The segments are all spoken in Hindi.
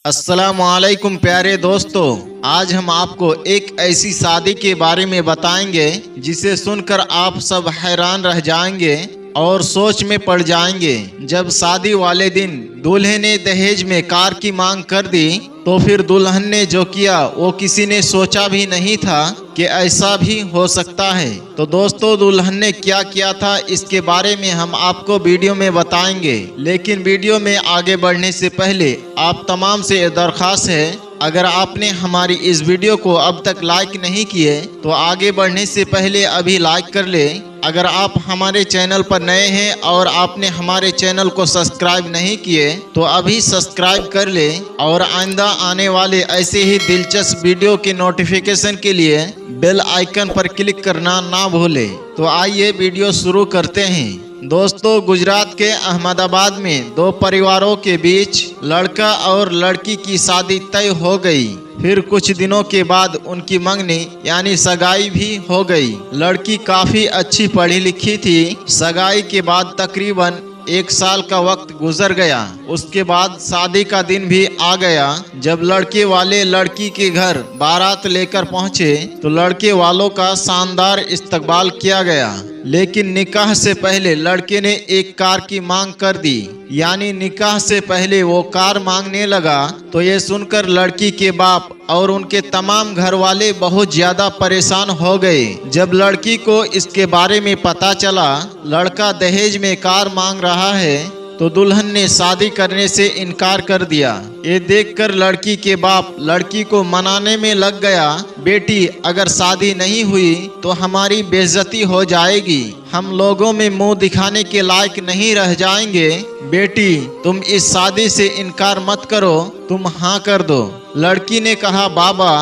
अस्सलामुअलैकुम प्यारे दोस्तों, आज हम आपको एक ऐसी शादी के बारे में बताएंगे जिसे सुनकर आप सब हैरान रह जाएंगे और सोच में पड़ जाएंगे। जब शादी वाले दिन दूल्हे ने दहेज में कार की मांग कर दी तो फिर दुल्हन ने जो किया वो किसी ने सोचा भी नहीं था कि ऐसा भी हो सकता है। तो दोस्तों, दुल्हन ने क्या किया था इसके बारे में हम आपको वीडियो में बताएंगे। लेकिन वीडियो में आगे बढ़ने से पहले आप तमाम से ये दरख्वास्त है, अगर आपने हमारी इस वीडियो को अब तक लाइक नहीं किए तो आगे बढ़ने से पहले अभी लाइक कर ले। अगर आप हमारे चैनल पर नए हैं और आपने हमारे चैनल को सब्सक्राइब नहीं किए तो अभी सब्सक्राइब कर ले और आइंदा आने वाले ऐसे ही दिलचस्प वीडियो के नोटिफिकेशन के लिए बेल आइकन पर क्लिक करना ना भूले। तो आइए वीडियो शुरू करते हैं। दोस्तों, गुजरात के अहमदाबाद में दो परिवारों के बीच लड़का और लड़की की शादी तय हो गई। फिर कुछ दिनों के बाद उनकी मंगनी यानी सगाई भी हो गई। लड़की काफी अच्छी पढ़ी लिखी थी। सगाई के बाद तकरीबन 1 साल का वक्त गुजर गया। उसके बाद शादी का दिन भी आ गया। जब लड़के वाले लड़की के घर बारात लेकर पहुंचे तो लड़के वालों का शानदार इस्तकबाल किया गया। लेकिन निकाह से पहले लड़के ने एक कार की मांग कर दी, यानी निकाह से पहले वो कार मांगने लगा। तो ये सुनकर लड़की के बाप और उनके तमाम घर वाले बहुत ज्यादा परेशान हो गए। जब लड़की को इसके बारे में पता चला लड़का दहेज में कार मांग रहा है तो दुल्हन ने शादी करने से इनकार कर दिया। ये देखकर लड़की के बाप लड़की को मनाने में लग गया। बेटी, अगर शादी नहीं हुई तो हमारी बेइज्जती हो जाएगी, हम लोगों में मुंह दिखाने के लायक नहीं रह जाएंगे। बेटी, तुम इस शादी से इनकार मत करो, तुम हाँ कर दो। लड़की ने कहा, बाबा,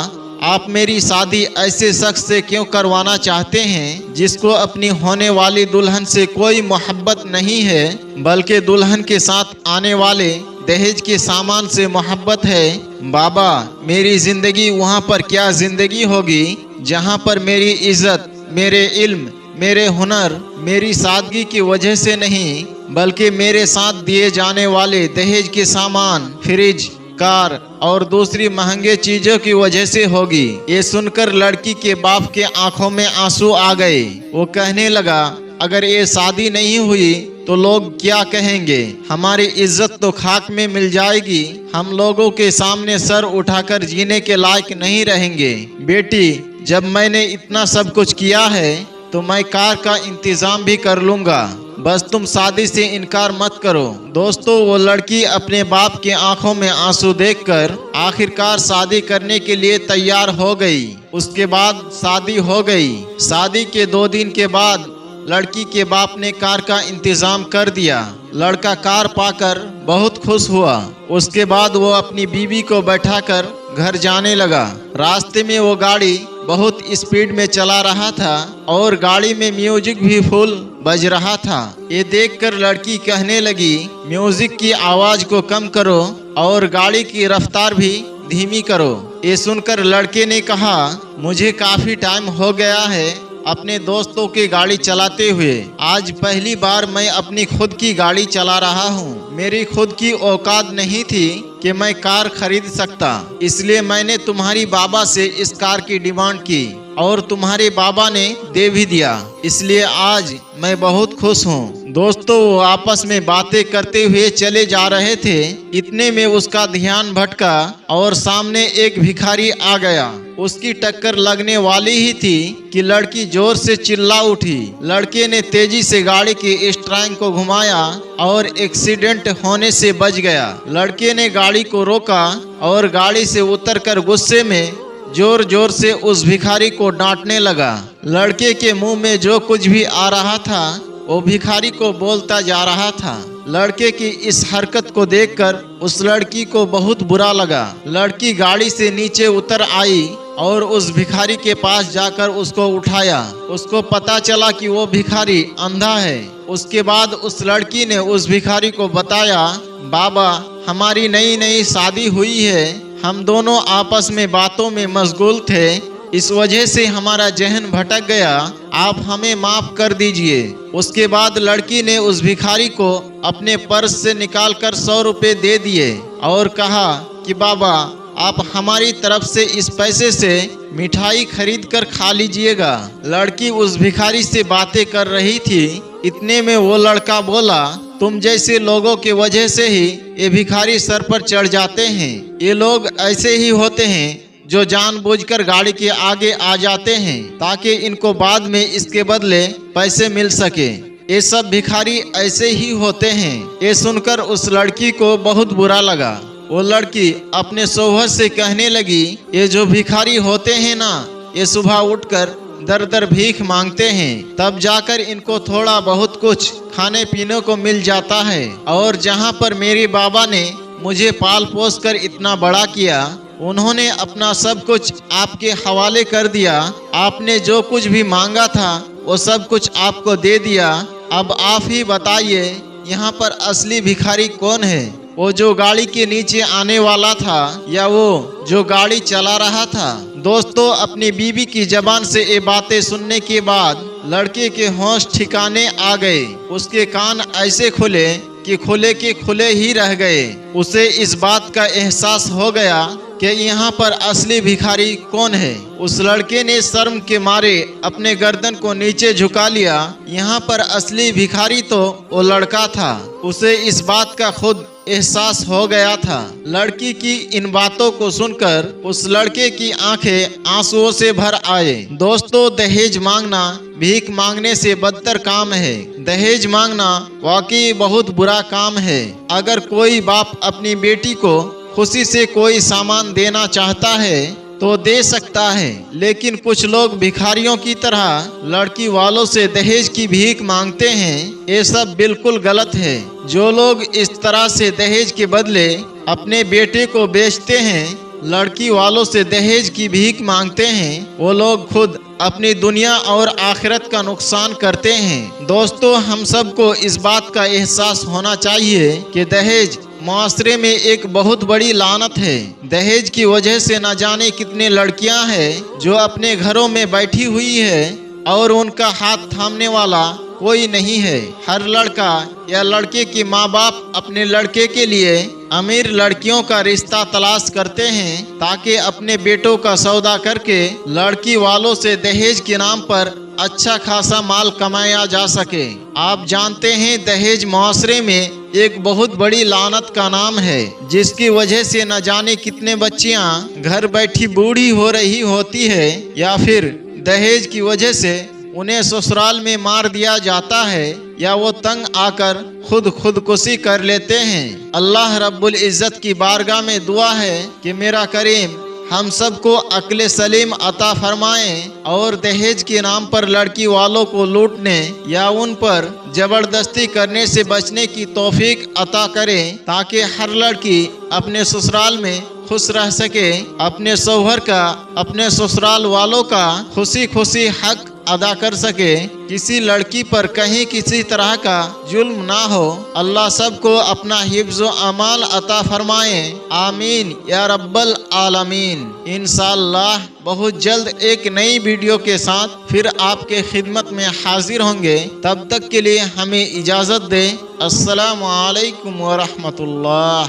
आप मेरी शादी ऐसे शख्स से क्यों करवाना चाहते हैं जिसको अपनी होने वाली दुल्हन से कोई मोहब्बत नहीं है, बल्कि दुल्हन के साथ आने वाले दहेज के सामान से मोहब्बत है। बाबा, मेरी जिंदगी वहाँ पर क्या जिंदगी होगी जहाँ पर मेरी इज्जत, मेरे इल्म, मेरे हुनर, मेरी सादगी की वजह से नहीं बल्कि मेरे साथ दिए जाने वाले दहेज के सामान, फ्रिज, कार और दूसरी महंगे चीजों की वजह से होगी। ये सुनकर लड़की के बाप के आंखों में आंसू आ गए। वो कहने लगा, अगर ये शादी नहीं हुई तो लोग क्या कहेंगे, हमारी इज्जत तो खाक में मिल जाएगी, हम लोगों के सामने सर उठाकर जीने के लायक नहीं रहेंगे। बेटी, जब मैंने इतना सब कुछ किया है तो मैं कार का इंतजाम भी कर लूंगा, बस तुम शादी से इनकार मत करो। दोस्तों, वो लड़की अपने बाप के आंखों में आंसू देखकर आखिरकार शादी करने के लिए तैयार हो गई। उसके बाद शादी हो गई। शादी के 2 दिन के बाद लड़की के बाप ने कार का इंतजाम कर दिया। लड़का कार पाकर बहुत खुश हुआ। उसके बाद वो अपनी बीवी को बैठाकर घर जाने लगा। रास्ते में वो गाड़ी बहुत स्पीड में चला रहा था और गाड़ी में म्यूजिक भी फुल बज रहा था। ये देखकर लड़की कहने लगी, म्यूजिक की आवाज को कम करो और गाड़ी की रफ्तार भी धीमी करो। ये सुनकर लड़के ने कहा, मुझे काफी टाइम हो गया है अपने दोस्तों की गाड़ी चलाते हुए। आज पहली बार मैं अपनी खुद की गाड़ी चला रहा हूँ। मेरी खुद की औकात नहीं थी कि मैं कार खरीद सकता, इसलिए मैंने तुम्हारी बाबा से इस कार की डिमांड की और तुम्हारे बाबा ने दे भी दिया, इसलिए आज मैं बहुत खुश हूँ। दोस्तों, वो आपस में बातें करते हुए चले जा रहे थे। इतने में उसका ध्यान भटका और सामने एक भिखारी आ गया। उसकी टक्कर लगने वाली ही थी कि लड़की जोर से चिल्ला उठी। लड़के ने तेजी से गाड़ी की स्टीयरिंग को घुमाया और एक्सीडेंट होने से बच गया। लड़के ने गाड़ी को रोका और गाड़ी से उतरकर गुस्से में जोर जोर से उस भिखारी को डांटने लगा। लड़के के मुंह में जो कुछ भी आ रहा था वो भिखारी को बोलता जा रहा था। लड़के की इस हरकत को देखकर उस लड़की को बहुत बुरा लगा। लड़की गाड़ी से नीचे उतर आई और उस भिखारी के पास जाकर उसको उठाया। उसको पता चला कि वो भिखारी अंधा है। उसके बाद उस लड़की ने उस भिखारी को बताया, बाबा, हमारी नई नई शादी हुई है, हम दोनों आपस में बातों में मशगूल थे, इस वजह से हमारा जहन भटक गया, आप हमें माफ कर दीजिए। उसके बाद लड़की ने उस भिखारी को अपने पर्स से निकालकर 100 रुपए दे दिए और कहा कि बाबा आप हमारी तरफ से इस पैसे से मिठाई खरीद कर खा लीजिएगा। लड़की उस भिखारी से बातें कर रही थी। इतने में वो लड़का बोला, तुम जैसे लोगों के वजह से ही ये भिखारी सर पर चढ़ जाते हैं। ये लोग ऐसे ही होते हैं जो जानबूझकर गाड़ी के आगे आ जाते हैं ताकि इनको बाद में इसके बदले पैसे मिल सके। ये सब भिखारी ऐसे ही होते हैं। ये सुनकर उस लड़की को बहुत बुरा लगा। वो लड़की अपने शौहर से कहने लगी, ये जो भिखारी होते हैं ना, ये सुबह उठकर दर दर भीख मांगते हैं, तब जाकर इनको थोड़ा बहुत कुछ खाने पीने को मिल जाता है। और जहाँ पर मेरे बाबा ने मुझे पाल पोस कर इतना बड़ा किया, उन्होंने अपना सब कुछ आपके हवाले कर दिया। आपने जो कुछ भी मांगा था वो सब कुछ आपको दे दिया। अब आप ही बताइए, यहाँ पर असली भिखारी कौन है? वो जो गाड़ी के नीचे आने वाला था या वो जो गाड़ी चला रहा था? दोस्तों, अपनी बीवी की जबान से ये बातें सुनने के बाद लड़के के होश ठिकाने आ गए। उसके कान ऐसे खुले कि खुले के खुले ही रह गए। उसे इस बात का एहसास हो गया कि यहाँ पर असली भिखारी कौन है। उस लड़के ने शर्म के मारे अपने गर्दन को नीचे झुका लिया। यहाँ पर असली भिखारी तो वो लड़का था। उसे इस बात का खुद एहसास हो गया था। लड़की की इन बातों को सुनकर उस लड़के की आंखें आंसुओं से भर आए। दोस्तों, दहेज मांगना भीख मांगने से बदतर काम है। दहेज मांगना वाकई बहुत बुरा काम है। अगर कोई बाप अपनी बेटी को खुशी से कोई सामान देना चाहता है तो दे सकता है, लेकिन कुछ लोग भिखारियों की तरह लड़की वालों से दहेज की भीख मांगते हैं। ये सब बिल्कुल गलत है। जो लोग इस तरह से दहेज के बदले अपने बेटे को बेचते हैं, लड़की वालों से दहेज की भीख मांगते हैं, वो लोग खुद अपनी दुनिया और आखिरत का नुकसान करते हैं। दोस्तों, हम सबको इस बात का एहसास होना चाहिए कि दहेज माशरे में एक बहुत बड़ी लानत है। दहेज की वजह से न जाने कितने लड़कियां हैं जो अपने घरों में बैठी हुई है और उनका हाथ थामने वाला कोई नहीं है। हर लड़का या लड़के के माँ बाप अपने लड़के के लिए अमीर लड़कियों का रिश्ता तलाश करते हैं ताकि अपने बेटों का सौदा करके लड़की वालों से दहेज के नाम पर अच्छा खासा माल कमाया जा सके। आप जानते हैं, दहेज माशरे में एक बहुत बड़ी लानत का नाम है, जिसकी वजह से न जाने कितने बच्चियां घर बैठी बूढ़ी हो रही होती है या फिर दहेज की वजह से उन्हें ससुराल में मार दिया जाता है या वो तंग आकर खुदकुशी कर लेते हैं। अल्लाह रब्बुल इज़्ज़त की बारगाह में दुआ है कि मेरा करीम हम सबको अक्ल सलीम अता फरमाएं और दहेज के नाम पर लड़की वालों को लूटने या उन पर जबरदस्ती करने से बचने की तौफीक अता करें, ताकि हर लड़की अपने ससुराल में खुश रह सके, अपने शौहर का, अपने ससुराल वालों का खुशी खुशी हक अदा कर सके। किसी लड़की पर कहीं किसी तरह का जुल्म ना हो। अल्लाह सबको अपना हिफ्ज़ व अमाल अता फरमाए। आमीन या रब्बल आलमीन। इंशाअल्लाह बहुत जल्द एक नई वीडियो के साथ फिर आपके खिदमत में हाजिर होंगे। तब तक के लिए हमें इजाज़त दें। अस्सलामु अलैकुम व रहमतुल्लाह।